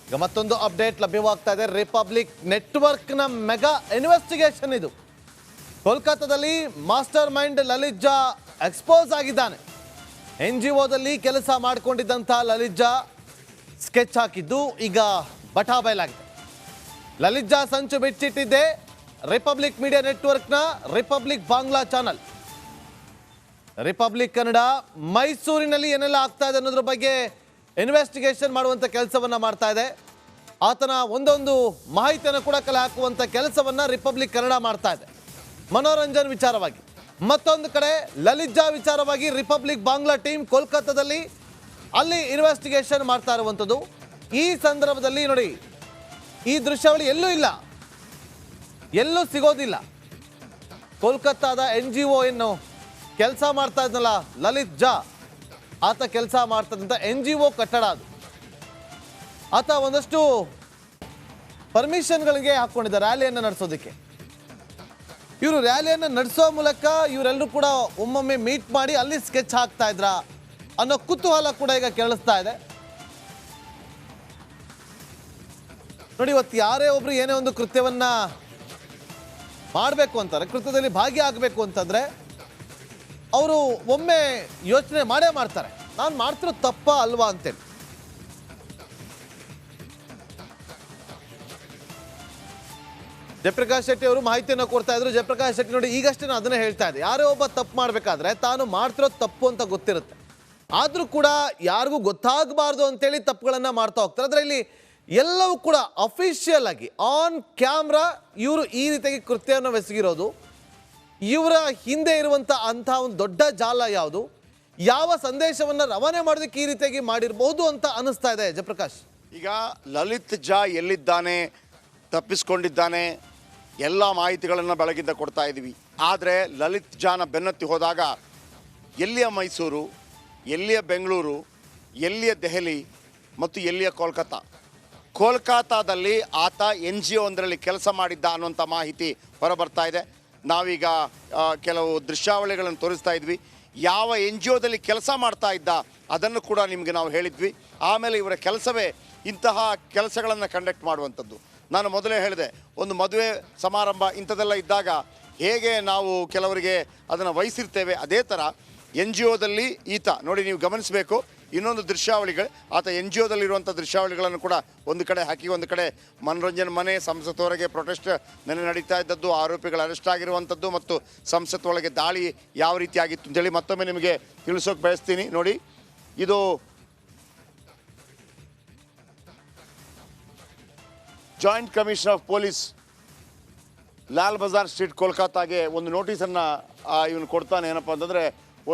ಈಗ ಮತ್ತೊಂದು ಅಪ್ಡೇಟ್ ಲಭ್ಯವಾಗ್ತಾ ಇದೆ. ರಿಪಬ್ಲಿಕ್ ನೆಟ್ವರ್ಕ್ನ ಮೆಗಾ ಇನ್ವೆಸ್ಟಿಗೇಷನ್ ಇದು. ಕೋಲ್ಕತ್ತಾದಲ್ಲಿ ಮಾಸ್ಟರ್ ಮೈಂಡ್ ಲಲಿತ್ ಜಾ ಎಕ್ಸ್ಪೋಸ್ ಆಗಿದ್ದಾನೆ. NGOದಲ್ಲಿ ಕೆಲಸ ಮಾಡಿಕೊಂಡಿದ್ದಂಥ ಲಲಿತ್ ಜಾ ಸ್ಕೆಚ್ ಹಾಕಿದ್ದು ಈಗ ಬಟಾ ಬಯಲಾಗಿದೆ. ಲಲಿತ್ ಜಾ ಸಂಚು ಬಿಚ್ಚಿಟ್ಟಿದ್ದೆ ರಿಪಬ್ಲಿಕ್ ಮೀಡಿಯಾ ನೆಟ್ವರ್ಕ್ನ republic Bangla channel. Republic Kannada ಮೈಸೂರಿನಲ್ಲಿ ಏನೆಲ್ಲ ಆಗ್ತಾ ಇದೆ ಅನ್ನೋದ್ರ ಬಗ್ಗೆ ಇನ್ವೆಸ್ಟಿಗೇಷನ್ ಮಾಡುವಂಥ ಕೆಲಸವನ್ನ ಮಾಡ್ತಾ ಇದೆ. ಆತನ ಒಂದೊಂದು ಮಾಹಿತಿಯನ್ನು ಕೂಡ ಕಲೆ ಹಾಕುವಂಥ ಕೆಲಸವನ್ನ ರಿಪಬ್ಲಿಕ್ ಕನ್ನಡ ಮಾಡ್ತಾ ಇದೆ. ಮನೋರಂಜನ್ ವಿಚಾರವಾಗಿ, ಮತ್ತೊಂದು ಕಡೆ ಲಲಿತ್ ಜಾ ವಿಚಾರವಾಗಿ ರಿಪಬ್ಲಿಕ್ ಬಾಂಗ್ಲಾ ಟೀಮ್ ಕೋಲ್ಕತ್ತಾದಲ್ಲಿ ಅಲ್ಲಿ ಇನ್ವೆಸ್ಟಿಗೇಷನ್ ಮಾಡ್ತಾ ಇರುವಂಥದ್ದು. ಈ ಸಂದರ್ಭದಲ್ಲಿ ನೋಡಿ, ಈ ದೃಶ್ಯಾವಳಿ ಎಲ್ಲೂ ಇಲ್ಲ, ಎಲ್ಲೂ ಸಿಗೋದಿಲ್ಲ. ಕೋಲ್ಕತ್ತಾದ NGO ಏನು ಕೆಲಸ ಮಾಡ್ತಾ ಇದ್ನಲ್ಲ ಲಲಿತ್ ಜಾ, ಆತ ಕೆಲಸ ಮಾಡ್ತಾ ಇದ್ದಂಥ NGO ಕಟ್ಟಡ ಅದು. ಆತ ಒಂದಷ್ಟು ಪರ್ಮಿಷನ್ಗಳಿಗೆ ಹಾಕ್ಕೊಂಡಿದ್ದ ರ್ಯಾಲಿಯನ್ನು ನಡೆಸೋದಕ್ಕೆ. ಇವರು ರ್ಯಾಲಿಯನ್ನು ನಡೆಸೋ ಮೂಲಕ ಇವರೆಲ್ಲರೂ ಕೂಡ ಒಮ್ಮೊಮ್ಮೆ ಮೀಟ್ ಮಾಡಿ ಅಲ್ಲಿ ಸ್ಕೆಚ್ ಹಾಕ್ತಾ ಇದ್ರ ಅನ್ನೋ ಕುತೂಹಲ ಕೂಡ ಈಗ ಕೇಳಿಸ್ತಾ ಇದೆ. ನೋಡಿ, ಇವತ್ತು ಯಾರೇ ಒಬ್ರು ಏನೇ ಒಂದು ಕೃತ್ಯವನ್ನ ಮಾಡಬೇಕು ಅಂತಾರೆ, ಕೃತ್ಯದಲ್ಲಿ ಭಾಗಿಯಾಗಬೇಕು ಅಂತಂದ್ರೆ ಅವರು ಒಮ್ಮೆ ಯೋಚನೆ ಮಾಡೇ ಮಾಡ್ತಾರೆ, ನಾನು ಮಾಡ್ತಿರೋ ತಪ್ಪ ಅಲ್ವಾ ಅಂತೇಳಿ. ಜಯಪ್ರಕಾಶ್ ಶೆಟ್ಟಿ ಅವರು ಮಾಹಿತಿಯನ್ನು ಕೊಡ್ತಾ ಇದ್ರು. ಜಯಪ್ರಕಾಶ್ ಶೆಟ್ಟಿ ನೋಡಿ, ಈಗಷ್ಟೇ ನಾನು ಅದನ್ನೇ ಹೇಳ್ತಾ ಇದ್ದೆ, ಯಾರೇ ಒಬ್ಬ ತಪ್ಪು ಮಾಡಬೇಕಾದ್ರೆ ತಾನು ಮಾಡ್ತಿರೋ ತಪ್ಪು ಅಂತ ಗೊತ್ತಿರುತ್ತೆ, ಆದರೂ ಕೂಡ ಯಾರಿಗೂ ಗೊತ್ತಾಗಬಾರ್ದು ಅಂತೇಳಿ ತಪ್ಪುಗಳನ್ನು ಮಾಡ್ತಾ ಹೋಗ್ತಾರೆ. ಆದರೆ ಇಲ್ಲಿ ಎಲ್ಲವೂ ಕೂಡ ಅಫಿಷಿಯಲ್ ಆಗಿ ಆನ್ ಕ್ಯಾಮ್ರಾ ಇವರು ಈ ರೀತಿಯಾಗಿ ಕೃತ್ಯವನ್ನು ಎಸಗಿರೋದು. ಇವರ ಹಿಂದೆ ಇರುವಂಥ ಅಂಥ ಒಂದು ದೊಡ್ಡ ಜಾಲ ಯಾವುದು, ಯಾವ ಸಂದೇಶವನ್ನು ರವಾನೆ ಮಾಡೋದಕ್ಕೆ ಈ ರೀತಿಯಾಗಿ ಮಾಡಿರಬಹುದು ಅಂತ ಅನಿಸ್ತಾ ಇದೆ ಜಯಪ್ರಕಾಶ್. ಈಗ ಲಲಿತ್ ಜಾ ಎಲ್ಲಿದ್ದಾನೆ, ತಪ್ಪಿಸ್ಕೊಂಡಿದ್ದಾನೆ, ಎಲ್ಲ ಮಾಹಿತಿಗಳನ್ನು ಬೆಳಗಿಂದ ಕೊಡ್ತಾ ಇದ್ದೀವಿ. ಆದರೆ ಲಲಿತ್ ಜಾನ ಬೆನ್ನತ್ತಿ ಹೋದಾಗ ಎಲ್ಲಿಯ ಮೈಸೂರು, ಎಲ್ಲಿಯ ಬೆಂಗಳೂರು, ಎಲ್ಲಿಯ ದೆಹಲಿ ಮತ್ತು ಎಲ್ಲಿಯ ಕೋಲ್ಕತ್ತಾದಲ್ಲಿ ಆತ NGO ಒಂದರಲ್ಲಿ ಕೆಲಸ ಮಾಡಿದ್ದ ಅನ್ನುವಂಥ ಮಾಹಿತಿ ಹೊರಬರ್ತಾ ಇದೆ. ನಾವೀಗ ಕೆಲವು ದೃಶ್ಯಾವಳಿಗಳನ್ನು ತೋರಿಸ್ತಾ ಇದ್ವಿ. ಯಾವ NGOದಲ್ಲಿ ಕೆಲಸ ಮಾಡ್ತಾ ಇದ್ದ ಅದನ್ನು ಕೂಡ ನಿಮಗೆ ನಾವು ಹೇಳಿದ್ವಿ. ಆಮೇಲೆ ಇವರ ಕೆಲಸವೇ ಇಂತಹ ಕೆಲಸಗಳನ್ನು ಕಂಡಕ್ಟ್ ಮಾಡುವಂಥದ್ದು. ನಾನು ಮೊದಲೇ ಹೇಳಿದೆ, ಒಂದು ಮದುವೆ ಸಮಾರಂಭ ಇಂಥದ್ದೆಲ್ಲ ಇದ್ದಾಗ ಹೇಗೆ ನಾವು ಕೆಲವರಿಗೆ ಅದನ್ನು ವಹಿಸಿರ್ತೇವೆ, ಅದೇ ಥರ NGOದಲ್ಲಿ ಈತ ನೋಡಿ, ನೀವು ಗಮನಿಸಬೇಕು. ಇನ್ನೊಂದು ದೃಶ್ಯಾವಳಿಗಳು, ಆತ NGOದಲ್ಲಿರುವಂಥ ದೃಶ್ಯಾವಳಿಗಳನ್ನು ಕೂಡ ಒಂದು ಕಡೆ ಹಾಕಿ, ಒಂದು ಕಡೆ ಮನೋರಂಜನೆ ಮನೆ, ಸಂಸತ್ ಹೊರಗೆ ಪ್ರೊಟೆಸ್ಟ್ ನೆನೆ ನಡೀತಾ ಇದ್ದದ್ದು, ಆರೋಪಿಗಳು ಅರೆಸ್ಟ್ ಆಗಿರುವಂಥದ್ದು ಮತ್ತು ಸಂಸತ್ ಒಳಗೆ ದಾಳಿ ಯಾವ ರೀತಿ ಆಗಿತ್ತು ಅಂತೇಳಿ ಮತ್ತೊಮ್ಮೆ ನಿಮಗೆ ತಿಳಿಸೋಕೆ ಬಯಸ್ತೀನಿ. ನೋಡಿ, ಇದು joint commissioner of police Lal Bazaar street ಕೋಲ್ಕತ್ತಾಗೆ ಒಂದು ನೋಟಿಸನ್ನು ಇವನು ಕೊಡ್ತಾನೆ. ಏನಪ್ಪ ಅಂತಂದರೆ,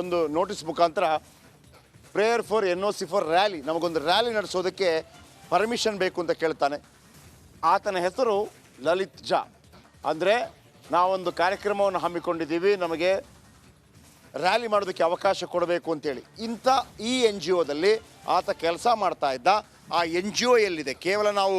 ಒಂದು ನೋಟಿಸ್ ಮುಖಾಂತರ prayer for NOC for rally, ನಮಗೊಂದು ರ್ಯಾಲಿ ನಡೆಸೋದಕ್ಕೆ ಪರ್ಮಿಷನ್ ಬೇಕು ಅಂತ ಕೇಳ್ತಾನೆ. ಆತನ ಹೆಸರು ಲಲಿತ್ ಜಾ. ಅಂದರೆ ನಾವೊಂದು ಕಾರ್ಯಕ್ರಮವನ್ನು ಹಮ್ಮಿಕೊಂಡಿದ್ದೀವಿ, ನಮಗೆ ರ್ಯಾಲಿ ಮಾಡೋದಕ್ಕೆ ಅವಕಾಶ ಕೊಡಬೇಕು ಅಂತೇಳಿ. ಇಂಥ ಈ NGOದಲ್ಲಿ ಆತ ಕೆಲಸ ಮಾಡ್ತಾ ಇದ್ದ. ಆ NGO ಎಲ್ಲಿದೆ? ಕೇವಲ ನಾವು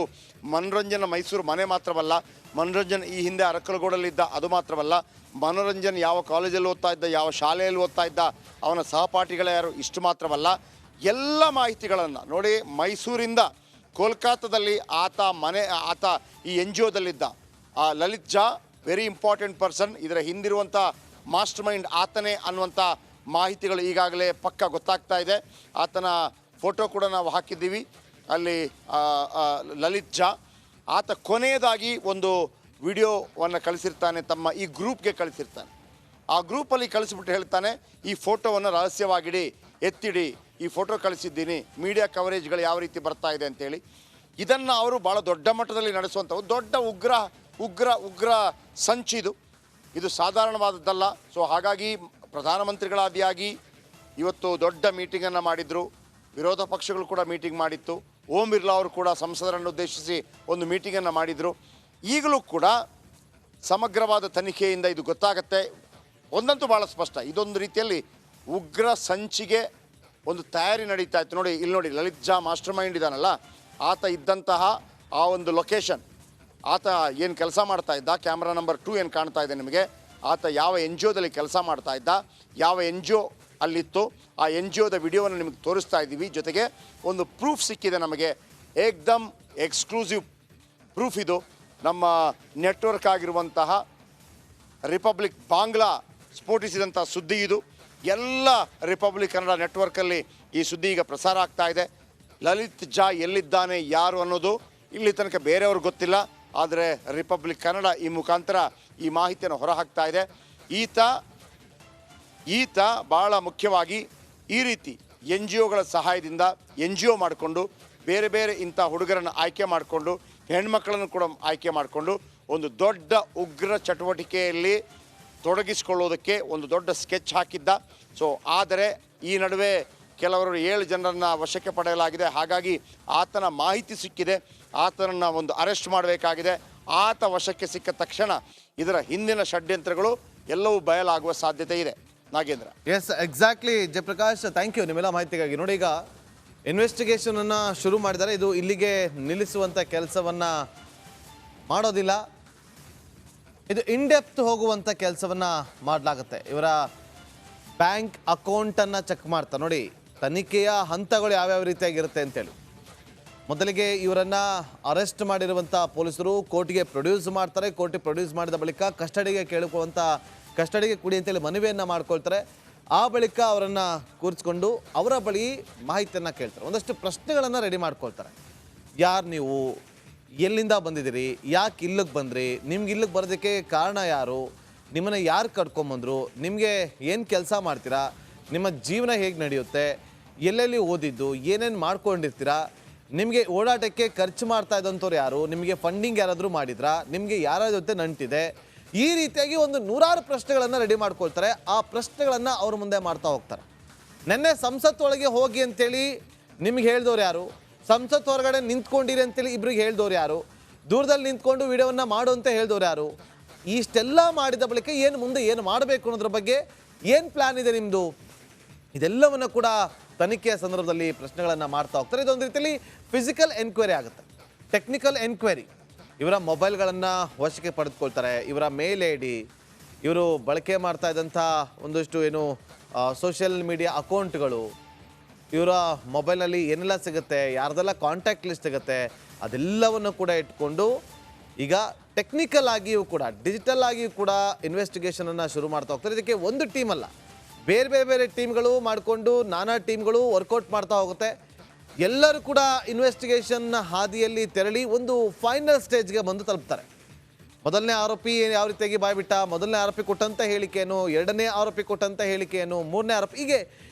ಮನೋರಂಜನ ಮೈಸೂರು ಮನೆ ಮಾತ್ರವಲ್ಲ, ಮನೋರಂಜನ್ ಈ ಹಿಂದೆ ಅರಕಲಗೂಡಲ್ಲಿದ್ದ ಅದು ಮಾತ್ರವಲ್ಲ, ಮನೋರಂಜನ್ ಯಾವ ಕಾಲೇಜಲ್ಲಿ ಓದ್ತಾ ಇದ್ದ, ಯಾವ ಶಾಲೆಯಲ್ಲಿ ಓದ್ತಾ ಇದ್ದ, ಅವನ ಸಹಪಾಠಿಗಳ ಯಾರು, ಇಷ್ಟು ಮಾತ್ರವಲ್ಲ, ಎಲ್ಲ ಮಾಹಿತಿಗಳನ್ನು ನೋಡಿ. ಮೈಸೂರಿಂದ ಕೋಲ್ಕತ್ತಾದಲ್ಲಿ ಆತ ಈ NGOದಲ್ಲಿದ್ದ ಆ ಲಲಿತ್ ಜಾ ವೆರಿ ಇಂಪಾರ್ಟೆಂಟ್ ಪರ್ಸನ್. ಇದರ ಹಿಂದಿರುವಂಥ ಮಾಸ್ಟರ್ ಮೈಂಡ್ ಆತನೇ ಅನ್ನುವಂಥ ಮಾಹಿತಿಗಳು ಈಗಾಗಲೇ ಪಕ್ಕ ಗೊತ್ತಾಗ್ತಾ ಇದೆ. ಆತನ ಫೋಟೋ ಕೂಡ ನಾವು ಹಾಕಿದ್ದೀವಿ ಅಲ್ಲಿ. ಲಲಿತ್ ಜಾ ಆತ ಕೊನೆಯದಾಗಿ ಒಂದು ವಿಡಿಯೋವನ್ನು ಕಳಿಸಿರ್ತಾನೆ, ತಮ್ಮ ಈ ಗ್ರೂಪ್ಗೆ ಕಳಿಸಿರ್ತಾನೆ. ಆ ಗ್ರೂಪಲ್ಲಿ ಕಳಿಸ್ಬಿಟ್ಟು ಹೇಳ್ತಾನೆ, ಈ ಫೋಟೋವನ್ನು ರಹಸ್ಯವಾಗಿಡಿ, ಎತ್ತಿಡಿ, ಈ ಫೋಟೋ ಕಳಿಸಿದ್ದೀನಿ, ಮೀಡಿಯಾ ಕವರೇಜ್ಗಳು ಯಾವ ರೀತಿ ಬರ್ತಾ ಇದೆ ಅಂತೇಳಿ. ಇದನ್ನು ಅವರು ಭಾಳ ದೊಡ್ಡ ಮಟ್ಟದಲ್ಲಿ ನಡೆಸುವಂಥ ದೊಡ್ಡ ಉಗ್ರ ಸಂಚಿದು. ಇದು ಸಾಧಾರಣವಾದದ್ದಲ್ಲ. ಸೊ ಹಾಗಾಗಿ ಪ್ರಧಾನಮಂತ್ರಿಗಳಾದಿಯಾಗಿ ಇವತ್ತು ದೊಡ್ಡ ಮೀಟಿಂಗನ್ನು ಮಾಡಿದರು. ವಿರೋಧ ಪಕ್ಷಗಳು ಕೂಡ ಮೀಟಿಂಗ್ ಮಾಡಿತ್ತು. ಓಂ ಬಿರ್ಲಾ ಅವರು ಕೂಡ ಸಂಸದರನ್ನು ಉದ್ದೇಶಿಸಿ ಒಂದು ಮೀಟಿಂಗನ್ನು ಮಾಡಿದರು. ಈಗಲೂ ಕೂಡ ಸಮಗ್ರವಾದ ತನಿಖೆಯಿಂದ ಇದು ಗೊತ್ತಾಗತ್ತೆ. ಒಂದಂತೂ ಭಾಳ ಸ್ಪಷ್ಟ, ಇದೊಂದು ರೀತಿಯಲ್ಲಿ ಉಗ್ರ ಸಂಚಿಗೆ ಒಂದು ತಯಾರಿ ನಡೀತಾ ಇತ್ತು. ನೋಡಿ, ಇಲ್ಲಿ ನೋಡಿ, ಲಲಿತ್ ಜಾ ಮಾಸ್ಟರ್ ಮೈಂಡ್ ಇದ್ದಾನಲ್ಲ, ಆತ ಇದ್ದಂತಹ ಆ ಒಂದು ಲೊಕೇಶನ್, ಆತ ಏನು ಕೆಲಸ ಮಾಡ್ತಾ ಇದ್ದ, ಕ್ಯಾಮ್ರಾ ನಂಬರ್ 2 ಏನು ಕಾಣ್ತಾ ಇದೆ ನಿಮಗೆ, ಆತ ಯಾವ NGOದಲ್ಲಿ ಕೆಲಸ ಮಾಡ್ತಾ ಇದ್ದ, ಯಾವ NGO ಅಲ್ಲಿತ್ತು, ಆ NGOದ ವಿಡಿಯೋವನ್ನು ನಿಮಗೆ ತೋರಿಸ್ತಾ ಇದ್ದೀವಿ. ಜೊತೆಗೆ ಒಂದು ಪ್ರೂಫ್ ಸಿಕ್ಕಿದೆ ನಮಗೆ, ಏಕ್ದಮ್ ಎಕ್ಸ್ಕ್ಲೂಸಿವ್ ಪ್ರೂಫ್ ಇದು. ನಮ್ಮ ನೆಟ್ವರ್ಕ್ ಆಗಿರುವಂತಹ ರಿಪಬ್ಲಿಕ್ ಬಾಂಗ್ಲಾ ಸ್ಫೋಟಿಸಿದಂಥ ಸುದ್ದಿ ಇದು. ಎಲ್ಲ ರಿಪಬ್ಲಿಕ್ ಕನ್ನಡ ನೆಟ್ವರ್ಕಲ್ಲಿ ಈ ಸುದ್ದಿ ಈಗ ಪ್ರಸಾರ ಆಗ್ತಾ ಇದೆ. ಲಲಿತ್ ಜಾ ಎಲ್ಲಿದ್ದಾನೆ ಯಾರು ಅನ್ನೋದು ಇಲ್ಲಿ ತನಕ ಬೇರೆಯವ್ರಿಗೆ ಗೊತ್ತಿಲ್ಲ, ಆದರೆ ರಿಪಬ್ಲಿಕ್ ಕನ್ನಡ ಈ ಮುಖಾಂತರ ಈ ಮಾಹಿತಿಯನ್ನು ಹೊರಹಾಕ್ತಾ ಇದೆ. ಈತ ಭಾಳ ಮುಖ್ಯವಾಗಿ ಈ ರೀತಿ NGOಗಳ ಸಹಾಯದಿಂದ NGO ಮಾಡಿಕೊಂಡು ಬೇರೆ ಬೇರೆ ಇಂಥ ಹುಡುಗರನ್ನು ಆಯ್ಕೆ ಮಾಡಿಕೊಂಡು ಹೆಣ್ಮಕ್ಳನ್ನು ಕೂಡ ಆಯ್ಕೆ ಮಾಡಿಕೊಂಡು ಒಂದು ದೊಡ್ಡ ಉಗ್ರ ಚಟುವಟಿಕೆಯಲ್ಲಿ ತೊಡಗಿಸಿಕೊಳ್ಳೋದಕ್ಕೆ ಒಂದು ದೊಡ್ಡ ಸ್ಕೆಚ್ ಹಾಕಿದ್ದ. ಸೊ ಆದರೆ ಈ ನಡುವೆ ಕೆಲವರು 7 ಜನರನ್ನು ವಶಕ್ಕೆ ಪಡೆಯಲಾಗಿದೆ. ಹಾಗಾಗಿ ಆತನ ಮಾಹಿತಿ ಸಿಕ್ಕಿದೆ, ಆತನನ್ನು ಒಂದು ಅರೆಸ್ಟ್ ಮಾಡಬೇಕಾಗಿದೆ. ಆತ ವಶಕ್ಕೆ ಸಿಕ್ಕ ತಕ್ಷಣ ಇದರ ಹಿಂದಿನ ಷಡ್ಯಂತ್ರಗಳು ಎಲ್ಲವೂ ಬಯಲಾಗುವ ಸಾಧ್ಯತೆ ಇದೆ. Nagendra. Yes, exactly Jayaprakash, thank you ನಿಮ್ಮೆಲ್ಲ ಮಾಹಿತಿಗಾಗಿ. ನೋಡಿ, ಈಗ ಇನ್ವೆಸ್ಟಿಗೇಷನನ್ನು ಶುರು ಮಾಡಿದ್ದಾರೆ. ಇದು ಇಲ್ಲಿಗೆ ನಿಲ್ಲಿಸುವಂಥ ಕೆಲಸವನ್ನು ಮಾಡೋದಿಲ್ಲ, ಇದು ಇನ್ಡೆಪ್ತ್ ಹೋಗುವಂಥ ಕೆಲಸವನ್ನು ಮಾಡಲಾಗುತ್ತೆ. ಇವರ ಬ್ಯಾಂಕ್ ಅಕೌಂಟನ್ನು ಚೆಕ್ ಮಾಡ್ತಾರೆ. ನೋಡಿ, ತನಿಖೆಯ ಹಂತಗಳು ಯಾವ್ಯಾವ ರೀತಿಯಾಗಿರುತ್ತೆ ಅಂತೇಳಿ ಮೊದಲಿಗೆ ಇವರನ್ನು ಅರೆಸ್ಟ್ ಮಾಡಿರುವಂಥ ಪೊಲೀಸರು ಕೋರ್ಟ್ಗೆ ಪ್ರೊಡ್ಯೂಸ್ ಮಾಡ್ತಾರೆ. ಕೋರ್ಟಿಗೆ ಪ್ರೊಡ್ಯೂಸ್ ಮಾಡಿದ ಬಳಿಕ ಕಸ್ಟಡಿಗೆ ಕೊಡಿ ಅಂತೇಳಿ ಮನವಿಯನ್ನು ಮಾಡ್ಕೊಳ್ತಾರೆ. ಆ ಬಳಿಕ ಅವರನ್ನು ಕೂರಿಸ್ಕೊಂಡು ಅವರ ಬಳಿ ಮಾಹಿತಿಯನ್ನು ಕೇಳ್ತಾರೆ. ಒಂದಷ್ಟು ಪ್ರಶ್ನೆಗಳನ್ನು ರೆಡಿ ಮಾಡ್ಕೊಳ್ತಾರೆ. ಯಾರು ನೀವು, ಎಲ್ಲಿಂದ ಬಂದಿದ್ದೀರಿ, ಯಾಕೆ ಇಲ್ಲಿಗೆ ಬಂದ್ರಿ, ನಿಮ್ಗೆ ಇಲ್ಲಿಗೆ ಬರೋದಕ್ಕೆ ಕಾರಣ ಯಾರು, ನಿಮ್ಮನ್ನು ಯಾರು ಕರ್ಕೊಂಬಂದರು, ನಿಮಗೆ ಏನು ಕೆಲಸ ಮಾಡ್ತೀರಾ, ನಿಮ್ಮ ಜೀವನ ಹೇಗೆ ನಡೆಯುತ್ತೆ, ಎಲ್ಲೆಲ್ಲಿ ಓದಿದ್ದು, ಏನೇನು ಮಾಡ್ಕೊಂಡಿರ್ತೀರಾ, ನಿಮಗೆ ಓಡಾಟಕ್ಕೆ ಖರ್ಚು ಮಾಡ್ತಾ ಇದ್ದಂಥವ್ರು ಯಾರು, ನಿಮಗೆ ಫಂಡಿಂಗ್ ಯಾರಾದರೂ ಮಾಡಿದ್ರಾ, ನಿಮಗೆ ಯಾರ ಜೊತೆ ನಂಟಿದೆ, ಈ ರೀತಿಯಾಗಿ ಒಂದು 100 ಪ್ರಶ್ನೆಗಳನ್ನು ರೆಡಿ ಮಾಡ್ಕೊಳ್ತಾರೆ. ಆ ಪ್ರಶ್ನೆಗಳನ್ನು ಅವ್ರ ಮುಂದೆ ಮಾಡ್ತಾ ಹೋಗ್ತಾರೆ. ನೆನ್ನೆ ಸಂಸತ್ತೊಳಗೆ ಹೋಗಿ ಅಂತೇಳಿ ನಿಮ್ಗೆ ಹೇಳ್ದವ್ರು ಯಾರು, ಸಂಸತ್ ಹೊರಗಡೆ ನಿಂತ್ಕೊಂಡಿರಿ ಅಂತೇಳಿ ಇಬ್ರಿಗೆ ಹೇಳ್ದವ್ರು ಯಾರು, ದೂರದಲ್ಲಿ ನಿಂತ್ಕೊಂಡು ವಿಡಿಯೋವನ್ನು ಮಾಡು ಅಂತ ಹೇಳ್ದವ್ರು ಯಾರು, ಇಷ್ಟೆಲ್ಲ ಮಾಡಿದ ಬಳಿಕ ಮುಂದೆ ಏನು ಮಾಡಬೇಕು ಅನ್ನೋದ್ರ ಬಗ್ಗೆ ಏನು ಪ್ಲ್ಯಾನ್ ಇದೆ ನಿಮ್ಮದು, ಇದೆಲ್ಲವನ್ನು ಕೂಡ ತನಿಖೆಯ ಸಂದರ್ಭದಲ್ಲಿ ಪ್ರಶ್ನೆಗಳನ್ನು ಮಾಡ್ತಾ ಹೋಗ್ತಾರೆ. ಇದೊಂದು ರೀತಿಯಲ್ಲಿ ಫಿಸಿಕಲ್ ಎನ್ಕ್ವೈರಿ ಆಗುತ್ತೆ, ಟೆಕ್ನಿಕಲ್ ಎನ್ಕ್ವೈರಿ. ಇವರ ಮೊಬೈಲ್ಗಳನ್ನು ವಶಕ್ಕೆ ಪಡೆದುಕೊಳ್ತಾರೆ, ಇವರ ಮೇಲ್ ಐ ಡಿ, ಇವರು ಬಳಕೆ ಮಾಡ್ತಾ ಇದ್ದಂಥ ಒಂದಷ್ಟು ಸೋಷಿಯಲ್ ಮೀಡಿಯಾ ಅಕೌಂಟ್ಗಳು, ಇವರ ಮೊಬೈಲಲ್ಲಿ ಏನೆಲ್ಲ ಸಿಗುತ್ತೆ, ಯಾರ್ದೆಲ್ಲ ಕಾಂಟ್ಯಾಕ್ಟ್ ಲಿಸ್ಟ್ ಸಿಗುತ್ತೆ, ಅದೆಲ್ಲವನ್ನು ಕೂಡ ಇಟ್ಕೊಂಡು ಈಗ ಟೆಕ್ನಿಕಲ್ ಆಗಿಯೂ ಕೂಡ ಡಿಜಿಟಲ್ ಆಗಿಯೂ ಕೂಡ ಇನ್ವೆಸ್ಟಿಗೇಷನನ್ನು ಶುರು ಮಾಡ್ತಾ ಹೋಗ್ತಾರೆ. ಇದಕ್ಕೆ ಒಂದು ಟೀಮ್ ಅಲ್ಲ, ಬೇರೆ ಟೀಮ್ಗಳು ಮಾಡಿಕೊಂಡು ನಾನಾ ಟೀಮ್ಗಳು ವರ್ಕೌಟ್ ಮಾಡ್ತಾ ಹೋಗುತ್ತೆ. ಎಲ್ಲರೂ ಕೂಡ ಇನ್ವೆಸ್ಟಿಗೇಷನ್ ಹಾದಿಯಲ್ಲಿ ತೆರಳಿ ಒಂದು ಫೈನಲ್ ಸ್ಟೇಜ್ಗೆ ಬಂದು ತಲುಪ್ತಾರೆ. ಮೊದಲನೇ ಆರೋಪಿ ಯಾವ ರೀತಿಯಾಗಿ ಬಾಯ್ಬಿಟ್ಟ, ಮೊದಲನೇ ಆರೋಪಿ ಕೊಟ್ಟಂಥ ಹೇಳಿಕೆಯನ್ನು, ಎರಡನೇ ಆರೋಪಿ ಕೊಟ್ಟಂಥ ಹೇಳಿಕೆಯನ್ನು, ಮೂರನೇ ಆರೋಪಿ, ಹೀಗೆ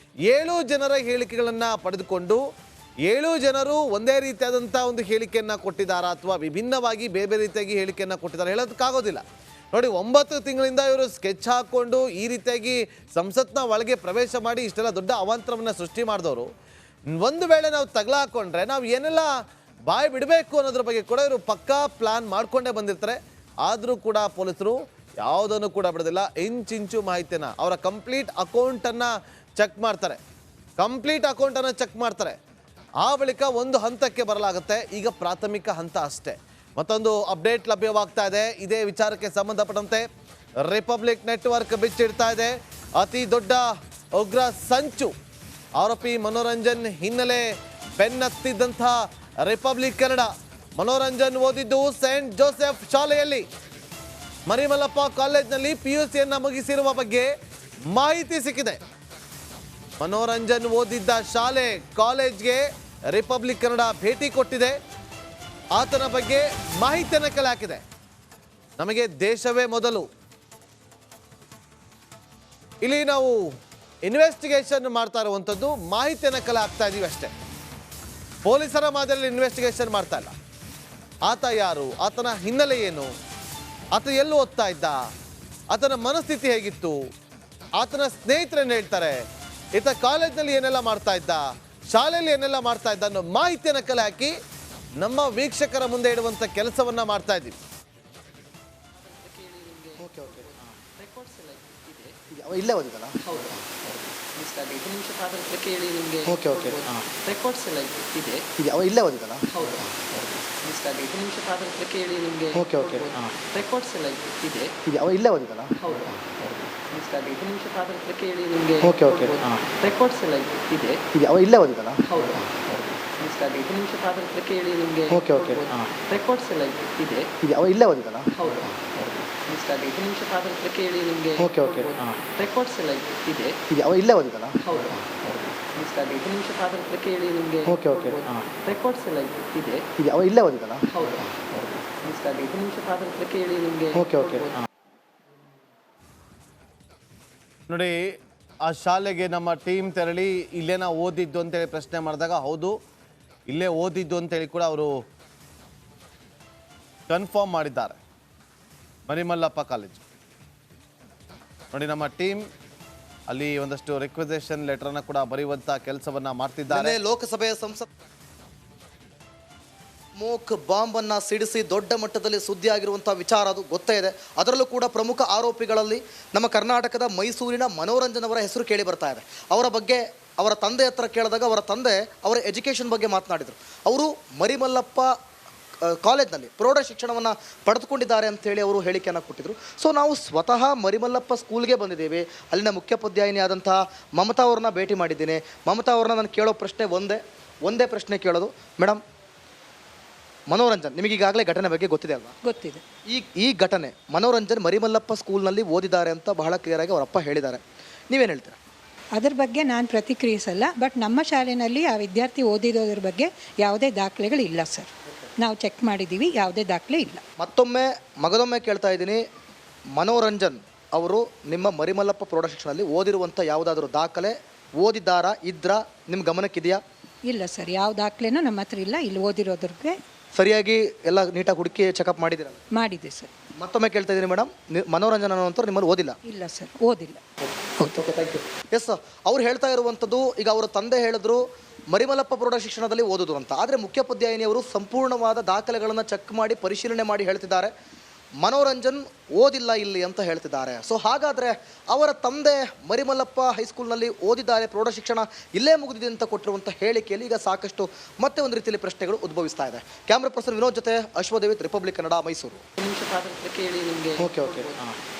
7 ಜನರ ಹೇಳಿಕೆಗಳನ್ನು ಪಡೆದುಕೊಂಡು 7 ಜನರು ಒಂದೇ ರೀತಿಯಾದಂಥ ಒಂದು ಹೇಳಿಕೆಯನ್ನು ಕೊಟ್ಟಿದ್ದಾರಾ ಅಥವಾ ವಿಭಿನ್ನವಾಗಿ ಬೇರೆ ರೀತಿಯಾಗಿ ಹೇಳಿಕೆಯನ್ನು ಕೊಟ್ಟಿದ್ದಾರೆ ಹೇಳೋದಕ್ಕಾಗೋದಿಲ್ಲ. ನೋಡಿ, 9 ತಿಂಗಳಿಂದ ಇವರು ಸ್ಕೆಚ್ ಹಾಕ್ಕೊಂಡು ಈ ರೀತಿಯಾಗಿ ಸಂಸತ್ನ ಒಳಗೆ ಪ್ರವೇಶ ಮಾಡಿ ಇಷ್ಟೆಲ್ಲ ದೊಡ್ಡ ಅವಾಂತರವನ್ನು ಸೃಷ್ಟಿ ಮಾಡಿದವರು, ಒಂದು ವೇಳೆ ನಾವು ತಗಲ ಹಾಕ್ಕೊಂಡ್ರೆ ನಾವು ಏನೆಲ್ಲ ಬಾಯಿ ಬಿಡಬೇಕು ಅನ್ನೋದ್ರ ಬಗ್ಗೆ ಕೂಡ ಇವರು ಪಕ್ಕಾ ಪ್ಲಾನ್ ಮಾಡ್ಕೊಂಡೇ ಬಂದಿರ್ತಾರೆ. ಆದರೂ ಕೂಡ ಪೊಲೀಸರು ಯಾವುದನ್ನು ಕೂಡ ಬಿಡೋದಿಲ್ಲ, ಇಂಚಿಂಚು ಮಾಹಿತಿಯನ್ನು, ಅವರ ಕಂಪ್ಲೀಟ್ ಅಕೌಂಟನ್ನು ಚೆಕ್ ಮಾಡ್ತಾರೆ. ಆ ಬಳಿಕ ಒಂದು ಹಂತಕ್ಕೆ ಬರಲಾಗುತ್ತೆ. ಈಗ ಪ್ರಾಥಮಿಕ ಹಂತ ಅಷ್ಟೇ. ಮತ್ತೊಂದು ಅಪ್ಡೇಟ್ ಲಭ್ಯವಾಗ್ತಾ ಇದೆ. ಇದೇ ವಿಚಾರಕ್ಕೆ ಸಂಬಂಧಪಟ್ಟಂತೆ ರಿಪಬ್ಲಿಕ್ ನೆಟ್ವರ್ಕ್ ಬಿಚ್ಚಿಡ್ತಾ ಇದೆ ಅತಿ ದೊಡ್ಡ ಉಗ್ರ ಸಂಚು. ಆರೋಪಿ ಮನೋರಂಜನ್ ಹಿನ್ನೆಲೆ ಬೆನ್ನತ್ತಿದ್ದಂಥ ರಿಪಬ್ಲಿಕ್ ಕನ್ನಡ. ಮನೋರಂಜನ್ ಓದಿದ್ದು ಸೇಂಟ್ ಜೋಸೆಫ್ ಶಾಲೆಯಲ್ಲಿ, ಮರಿಮಲ್ಲಪ್ಪ ಕಾಲೇಜ್ನಲ್ಲಿ PUCಯನ್ನು ಮುಗಿಸಿರುವ ಬಗ್ಗೆ ಮಾಹಿತಿ ಸಿಕ್ಕಿದೆ. ಮನೋರಂಜನ್ ಓದಿದ್ದ ಶಾಲೆ ಕಾಲೇಜ್ಗೆ ರಿಪಬ್ಲಿಕ್ ಕನ್ನಡ ಭೇಟಿ ಕೊಟ್ಟಿದೆ. ಆತನ ಬಗ್ಗೆ ಮಾಹಿತಿಯನ್ನು ಕಲೆ ಹಾಕಿದೆ. ನಮಗೆ ದೇಶವೇ ಮೊದಲು. ಇಲ್ಲಿ ನಾವು ಇನ್ವೆಸ್ಟಿಗೇಷನ್ ಮಾಡ್ತಾ ಇರುವಂಥದ್ದು ಮಾಹಿತಿಯನ್ನು ಕಲೆ ಹಾಕ್ತಾ ಇದೀವಿ ಅಷ್ಟೇ. ಪೊಲೀಸರ ಮಾದರಿಯಲ್ಲಿ ಇನ್ವೆಸ್ಟಿಗೇಷನ್ ಮಾಡ್ತಾ ಇಲ್ಲ. ಆತ ಯಾರು, ಆತನ ಹಿನ್ನೆಲೆ ಏನು, ಆತ ಎಲ್ಲೂ ಓದ್ತಾ ಇದ್ದ, ಆತನ ಮನಸ್ಥಿತಿ ಹೇಗಿತ್ತು, ಆತನ ಸ್ನೇಹಿತರೇನು ಹೇಳ್ತಾರೆ, ಈತ ಕಾಲೇಜ್ನಲ್ಲಿ ಏನೆಲ್ಲ ಮಾಡ್ತಾ ಇದ್ದ, ಶಾಲೆಯಲ್ಲಿ ಏನೆಲ್ಲ ಮಾಡ್ತಾ ಇದ್ದ ಅನ್ನೋ ಮಾಹಿತಿಯನ್ನು ಕಲೆ ಹಾಕಿ ನಮ್ಮ ವೀಕ್ಷಕರ ಮುಂದೆ ಇಡುವಂಥ ಕೆಲಸವನ್ನ ಮಾಡ್ತಾ ಇದ್ದೀವಿ. ಇಲ್ಲೇ ಓದಿದಲ್ಲ? ಹೌದು. ಇದು ನಿಮಿಷ ಆಧಾರದ ಕೇಳಿ ನಿಮಗೆ ರೆಕಾರ್ಡ್ಸ್ ಎಲ್ಲ ಇದೆ. ಇಲ್ಲೇ ಓದಿದಲ್ಲ? ಹೌದು. ಇದು ನಿಮಿಷ ಆಧಾರದ ಕೇಳಿ ನಿಮಗೆ ರೆಕಾರ್ಡ್ಸ್ ಎಲ್ಲ ಇದೆ. ಇಲ್ಲೇ ಓದಿದಲ್ಲ? ಹೌದು. ಇದು ನಿಮಿಷ ಆಧಾರದ ಕೇಳಿ ನಿಮಗೆ ರೆಕಾರ್ಡ್ಸ್ ಎಲ್ಲ ಇದೆ. ಇಲ್ಲೇ ಓದಿದಲ್ಲ? ಹೌದು. ಸ್ಟಾರ್ಟ್ 2 ನಿಮಿಷ ಆದ ಹತ್ರ ಕೇಳಿ ನಿಮಗೆ ಓಕೆ ರೆಕಾರ್ಡ್ಸ್ ಎಲ್ಲ ಇದೆ ಇಲ್ಲೇ ಓದಿದ್ದಲ್ಲ? ಹೌದು ಸ್ಟಾರ್ಟ್ 2 ನಿಮಿಷ ಆದ ಹತ್ರ ಕೇಳಿ ನಿಮಗೆ ಓಕೆ ರೆಕಾರ್ಡ್ಸ್ ಎಲ್ಲ ಇದೆ ಇಲ್ಲೇ ಓದಿದ್ದಲ್ಲ? ಹೌದು ಸ್ಟಾರ್ಟ್ 2 ನಿಮಿಷ ಆದ ಹತ್ರ ಕೇಳಿ ನಿಮಗೆ ಓಕೆ ರೆಕಾರ್ಡ್ಸ್ ಎಲ್ಲ ಇದೆ ಇಲ್ಲೇ ಓದಿದ್ದಲ್ಲ? ಹೌದು ಸ್ಟಾರ್ಟ್ 2 ನಿಮಿಷ ಆದ ಹತ್ರ ಕೇಳಿ ನಿಮಗೆ ಓಕೆ ನೋಡಿ, ಆ ಶಾಲೆಗೆ ನಮ್ಮ ಟೀಮ್ ತೆರಳಿ ಇಲ್ಲೇನ ಓದಿದ್ದು ಅಂತೇಳಿ ಪ್ರಶ್ನೆ ಮಾಡಿದಾಗ ಹೌದು ಇಲ್ಲೇ ಓದಿದ್ದು ಅಂತೇಳಿ ಕೂಡ ಅವರು ಕನ್ಫರ್ಮ್ ಮಾಡಿದ್ದಾರೆ. ಮರಿಮಲ್ಲಪ್ಪ ಕಾಲೇಜು ನೋಡಿ, ನಮ್ಮ ಟೀಮ್ ಅಲ್ಲಿ ಒಂದಷ್ಟು ರಿಕ್ವೆಸೇಷನ್ ಲೆಟರ್ನ ಕೂಡ ಬರೆಯುವಂತ ಕೆಲಸವನ್ನ ಮಾಡ್ತಿದ್ದಾರೆ. ಲೋಕಸಭೆಯ ಸಂಸತ್ ಸ್ಮೋಕ್ ಬಾಂಬ್ ಅನ್ನ ಸಿಡಿಸಿ ದೊಡ್ಡ ಮಟ್ಟದಲ್ಲಿ ಸುದ್ದಿ ಆಗಿರುವಂತಹ ವಿಚಾರ ಅದು ಗೊತ್ತೇ ಇದೆ. ಅದರಲ್ಲೂ ಕೂಡ ಪ್ರಮುಖ ಆರೋಪಿಗಳಲ್ಲಿ ನಮ್ಮ ಕರ್ನಾಟಕದ ಮೈಸೂರಿನ ಮನೋರಂಜನ್ ಅವರ ಹೆಸರು ಕೇಳಿ ಬರ್ತಾ ಇದೆ. ಅವರ ಬಗ್ಗೆ ಅವರ ತಂದೆ ಹತ್ರ ಕೇಳಿದಾಗ ಅವರ ತಂದೆ ಅವರ ಎಜುಕೇಷನ್ ಬಗ್ಗೆ ಮಾತನಾಡಿದರು. ಅವರು ಮರಿಮಲ್ಲಪ್ಪ ಕಾಲೇಜ್ನಲ್ಲಿ ಪ್ರೌಢ ಶಿಕ್ಷಣವನ್ನು ಪಡೆದುಕೊಂಡಿದ್ದಾರೆ ಅಂತೇಳಿ ಅವರು ಹೇಳಿಕೆಯನ್ನು ಕೊಟ್ಟಿದ್ದರು. ಸೊ ನಾವು ಸ್ವತಃ ಮರಿಮಲ್ಲಪ್ಪ ಸ್ಕೂಲ್ಗೆ ಬಂದಿದ್ದೇವೆ. ಅಲ್ಲಿನ ಮುಖ್ಯೋಪಾಧ್ಯಾಯಿನಿ ಆದಂತಹ ಮಮತಾ ಅವ್ರನ್ನ ಭೇಟಿ ಮಾಡಿದ್ದೇನೆ. ಮಮತಾ ಅವ್ರನ್ನ ನಾನು ಕೇಳೋ ಪ್ರಶ್ನೆ ಒಂದೇ ಪ್ರಶ್ನೆ ಕೇಳೋದು, ಮೇಡಮ್ ಮನೋರಂಜನ್ ನಿಮಗೆ ಈಗಾಗಲೇ ಘಟನೆ ಬಗ್ಗೆ ಗೊತ್ತಿದೆ ಅಲ್ವಾ? ಗೊತ್ತಿದೆ. ಈ ಘಟನೆ ಮನೋರಂಜನ್ ಮರಿಮಲ್ಲಪ್ಪ ಸ್ಕೂಲ್ನಲ್ಲಿ ಓದಿದ್ದಾರೆ ಅಂತ ಬಹಳ ಕ್ಲಿಯರಾಗಿ ಅವರಪ್ಪ ಹೇಳಿದ್ದಾರೆ. ನೀವೇನು ಹೇಳ್ತೀರಾ? ಅದ್ರ ಬಗ್ಗೆ ನಾನು ಪ್ರತಿಕ್ರಿಯಿಸಲ್ಲ. ಬಟ್ ನಮ್ಮ ಶಾಲೆಯಲ್ಲಿ ಆ ವಿದ್ಯಾರ್ಥಿ ಓದಿರೋದ್ರ ಬಗ್ಗೆ ಯಾವುದೇ ದಾಖಲೆಗಳಿಲ್ಲ ಸರ್. ನಾವು ಚೆಕ್ ಮಾಡಿದ್ದೀವಿ, ಯಾವುದೇ ದಾಖಲೆ ಇಲ್ಲ. ಮಗದೊಮ್ಮೆ ಕೇಳ್ತಾ ಇದ್ದೀನಿ, ಮನೋರಂಜನ್ ಅವರು ನಿಮ್ಮ ಮರಿಮಲ್ಲಪ್ಪ ಪ್ರೌಢಶಿಕ್ಷಣದಲ್ಲಿ ಓದಿರುವಂಥ ಯಾವುದಾದ್ರೂ ದಾಖಲೆ ಓದಿದ್ದಾರಾ ಇದ್ರಾ ನಿಮ್ಮ ಗಮನಕ್ಕಿದೆಯಾ? ಇಲ್ಲ ಸರ್, ಯಾವ ದಾಖಲೆನೂ ನಮ್ಮ ಹತ್ರ ಇಲ್ಲ. ಇಲ್ಲಿ ಓದಿರೋದ್ರಿಗೆ ಸರಿಯಾಗಿ ಎಲ್ಲ ನೀಟಾಗಿ ಹುಡುಕಿ ಚೆಕಪ್ ಮಾಡಿದ್ದೀರಲ್ಲ? ಮಾಡಿದೆ ಸರ್. ಮತ್ತೊಮ್ಮೆ ಕೇಳ್ತಾ ಇದ್ದೀನಿ ಮೇಡಮ್, ಮನೋರಂಜನ್ ಅನ್ನೋಂಥವ್ರು ನಿಮ್ಮಲ್ಲಿ ಓದಿಲ್ಲ? ಇಲ್ಲ ಸರ್, ಓದಿಲ್ಲ. Thank you. ಎಸ್, ಅವ್ರು ಹೇಳ್ತಾ ಇರುವಂಥದ್ದು, ಈಗ ಅವರ ತಂದೆ ಹೇಳಿದ್ರು ಮರಿಮಲ್ಲಪ್ಪ ಪ್ರೌಢ ಶಿಕ್ಷಣದಲ್ಲಿ ಓದೋದು ಅಂತ. ಆದರೆ ಮುಖ್ಯೋಪಾಧ್ಯಾಯಿನಿಯವರು ಸಂಪೂರ್ಣವಾದ ದಾಖಲೆಗಳನ್ನು ಚೆಕ್ ಮಾಡಿ ಪರಿಶೀಲನೆ ಮಾಡಿ ಹೇಳ್ತಿದ್ದಾರೆ ಮನೋರಂಜನ್ ಓದಿಲ್ಲ ಇಲ್ಲಿ ಅಂತ ಹೇಳ್ತಿದ್ದಾರೆ. ಸೊ ಹಾಗಾದರೆ ಅವರ ತಂದೆ ಮರಿಮಲ್ಲಪ್ಪ ಹೈಸ್ಕೂಲ್ನಲ್ಲಿ ಓದಿದ್ದಾರೆ, ಪ್ರೌಢ ಶಿಕ್ಷಣ ಇಲ್ಲೇ ಮುಗಿದಿದೆ ಅಂತ ಕೊಟ್ಟಿರುವಂಥ ಹೇಳಿಕೆಯಲ್ಲಿ ಈಗ ಸಾಕಷ್ಟು ಮತ್ತೆ ಒಂದು ರೀತಿಯಲ್ಲಿ ಪ್ರಶ್ನೆಗಳು ಉದ್ಭವಿಸ್ತಾ ಇದೆ. ಕ್ಯಾಮ್ರಾ ಪರ್ಸನ್ ವಿನೋದ್ ಜೊತೆ ಅಶ್ವದೇವಿತ್, ರಿಪಬ್ಲಿಕ್ ಕನ್ನಡ, ಮೈಸೂರು. ಕೇಳಿ ನಿಮಗೆ ಓಕೆ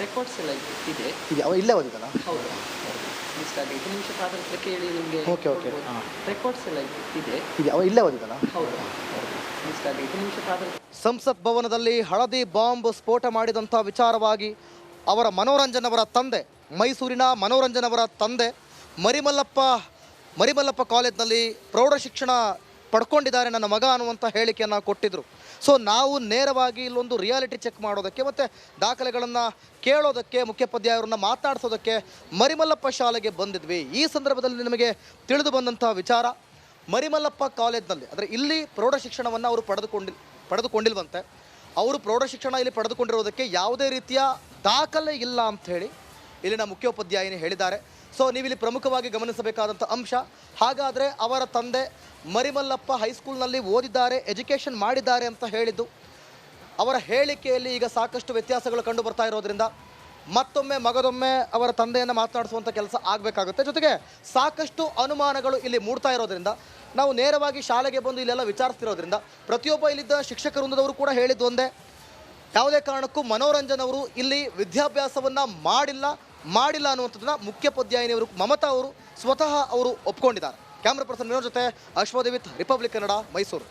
ರೆಕಾರ್ಡ್ಸ್ ಎಲ್ಲ ಇದೆ ಇಲ್ಲೇ ಓದಿದ್ದಲ್ಲ? ಹೌದು ಸ್ಟಾರ್ಟ್ 2 ನಿಮಿಷ ಆದ ಹತ್ರ ಕೇಳಿ ನಿಮಗೆ ಓಕೆ ರೆಕಾರ್ಡ್ಸ್ ಎಲ್ಲ ಇದೆ ಇಲ್ಲೇ ಓದಿದ್ದಲ್ಲ? ಹೌದು ಸ್ಟಾರ್ಟ್ 2 ನಿಮಿಷ ಆದ ಸಂಸತ್ ಭವನದಲ್ಲಿ ಹಳದಿ ಬಾಂಬ್ ಸ್ಫೋಟ ಮಾಡಿದಂಥ ವಿಚಾರವಾಗಿ ಅವರ ಮನೋರಂಜನ್ ಅವರ ತಂದೆ, ಮೈಸೂರಿನ ಮನೋರಂಜನ್ ಅವರ ತಂದೆ ಮರಿಮಲ್ಲಪ್ಪ ಕಾಲೇಜ್ನಲ್ಲಿ ಪ್ರೌಢ ಶಿಕ್ಷಣ ಪಡ್ಕೊಂಡಿದ್ದಾರೆ ನನ್ನ ಮಗ ಅನ್ನುವಂಥ ಹೇಳಿಕೆಯನ್ನು ಕೊಟ್ಟಿದ್ದರು. ಸೊ ನಾವು ನೇರವಾಗಿ ಇಲ್ಲೊಂದು ರಿಯಾಲಿಟಿ ಚೆಕ್ ಮಾಡೋದಕ್ಕೆ ಮತ್ತು ದಾಖಲೆಗಳನ್ನು ಕೇಳೋದಕ್ಕೆ, ಮುಖ್ಯೋಪಾಧ್ಯಾಯರನ್ನು ಮಾತನಾಡಿಸೋದಕ್ಕೆ ಮರಿಮಲ್ಲಪ್ಪ ಶಾಲೆಗೆ ಬಂದಿದ್ವಿ. ಈ ಸಂದರ್ಭದಲ್ಲಿ ನಿಮಗೆ ತಿಳಿದು ಬಂದಂಥ ವಿಚಾರ, ಮರಿಮಲ್ಲಪ್ಪ ಕಾಲೇಜ್ನಲ್ಲಿ ಅಂದರೆ ಇಲ್ಲಿ ಪ್ರೌಢ ಶಿಕ್ಷಣವನ್ನು ಅವರು ಪಡೆದುಕೊಂಡಿಲ್ವಂತೆ. ಅವರು ಪ್ರೌಢ ಶಿಕ್ಷಣ ಇಲ್ಲಿ ಪಡೆದುಕೊಂಡಿರೋದಕ್ಕೆ ಯಾವುದೇ ರೀತಿಯ ದಾಖಲೆ ಇಲ್ಲ ಅಂಥೇಳಿ ಇಲ್ಲಿನ ಮುಖ್ಯೋಪಾಧ್ಯಾಯಿನಿ ಹೇಳಿದ್ದಾರೆ. ಸೊ ನೀವಿಲ್ಲಿ ಪ್ರಮುಖವಾಗಿ ಗಮನಿಸಬೇಕಾದಂಥ ಅಂಶ, ಹಾಗಾದರೆ ಅವರ ತಂದೆ ಮರಿಮಲ್ಲಪ್ಪ ಹೈಸ್ಕೂಲ್ನಲ್ಲಿ ಓದಿದ್ದಾರೆ, ಎಜುಕೇಷನ್ ಮಾಡಿದ್ದಾರೆ ಅಂತ ಹೇಳಿದ್ದು ಅವರ ಹೇಳಿಕೆಯಲ್ಲಿ ಈಗ ಸಾಕಷ್ಟು ವ್ಯತ್ಯಾಸಗಳು ಕಂಡು ಬರ್ತಾ ಇರೋದ್ರಿಂದ ಮಗದೊಮ್ಮೆ ಅವರ ತಂದೆಯನ್ನು ಮಾತನಾಡಿಸುವಂಥ ಕೆಲಸ ಆಗಬೇಕಾಗುತ್ತೆ. ಜೊತೆಗೆ ಸಾಕಷ್ಟು ಅನುಮಾನಗಳು ಇಲ್ಲಿ ಮೂಡ್ತಾ ಇರೋದ್ರಿಂದ ನಾವು ನೇರವಾಗಿ ಶಾಲೆಗೆ ಬಂದು ಇಲ್ಲೆಲ್ಲ ವಿಚಾರಿಸ್ತಿರೋದ್ರಿಂದ ಪ್ರತಿಯೊಬ್ಬ ಇಲ್ಲಿದ್ದ ಶಿಕ್ಷಕ ವೃಂದದವರು ಕೂಡ ಹೇಳಿದ್ದು ಒಂದೇ, ಯಾವುದೇ ಕಾರಣಕ್ಕೂ ಮನೋರಂಜನ್ ಅವರು ಇಲ್ಲಿ ವಿದ್ಯಾಭ್ಯಾಸವನ್ನು ಮಾಡಿಲ್ಲ ಅನ್ನುವಂಥದ್ದನ್ನ ಮುಖ್ಯೋಪಾಧ್ಯಾಯಿನಿಯವರು ಮಮತಾ ಅವರು ಸ್ವತಃ ಅವರು ಒಪ್ಕೊಂಡಿದ್ದಾರೆ. ಕ್ಯಾಮ್ರಾ ಪರ್ಸನ್ ವಿನೋದ್ ಜೊತೆ ಅಶ್ವದೇವಿತ್, ರಿಪಬ್ಲಿಕ್ ಕನ್ನಡ, ಮೈಸೂರು.